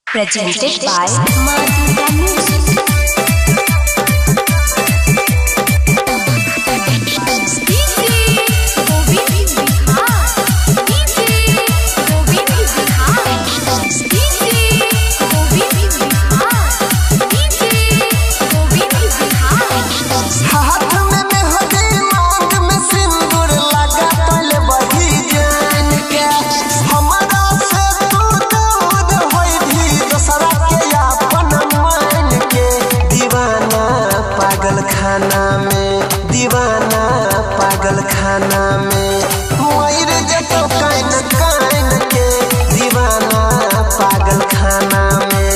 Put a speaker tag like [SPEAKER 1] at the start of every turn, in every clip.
[SPEAKER 1] Presented by Madhuka Music. खाना में दीवाना पागल खाना में मोर जतो काइन काइन के दीवाना पागल खाना में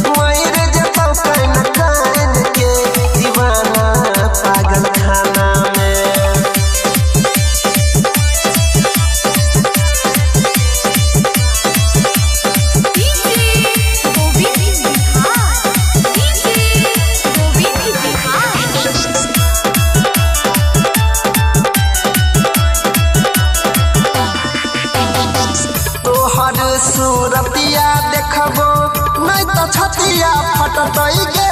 [SPEAKER 1] मोर जतो काइन काइन के दीवाना पागल खाना में। सूरतिया देखबो नहीं तो छतिया फटतई गे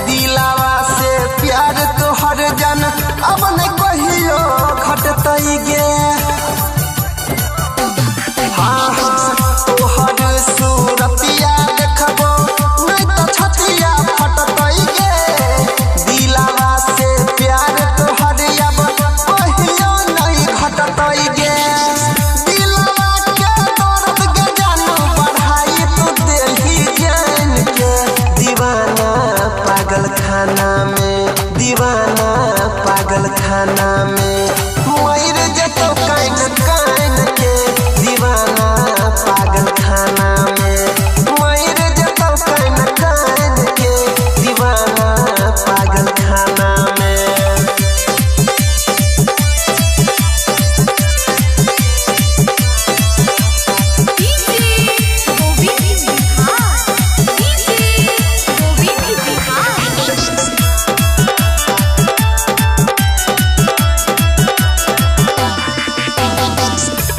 [SPEAKER 1] दिलावा से प्यार तोहर जन अब नहीं कहियो घटतई गे। हाँ हाँ तोहर सूरतिया देखबो नहीं तो छतिया फटतई गे दिलावा से प्यार तोहर अब कहियो नहीं घटतई गे। पागल खाना में दीवाना पागल खाना में मोर जतो काइन काइन के दीवाना पागल खाना में मोर जतो काइन काइन के दीवाना पागल खाना में।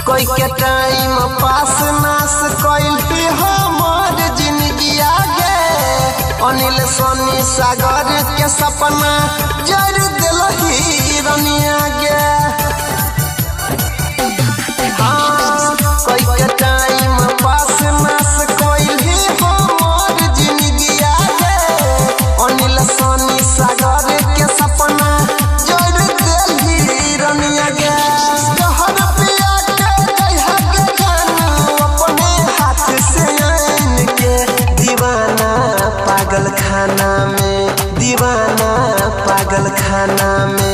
[SPEAKER 1] कोई के टाइम पास नास कोई हमार जिंदगी आगे अनिल सोनी सागर के सपना जड़ दिलही रनिया गे। हाँ कोई के टाइम पास नास कोई हमार जिंदगी आगे अनिल सोनी सागर के सपना जड़ दिलही रनिया गे। पागल खाना में दीवाना पागल खाना में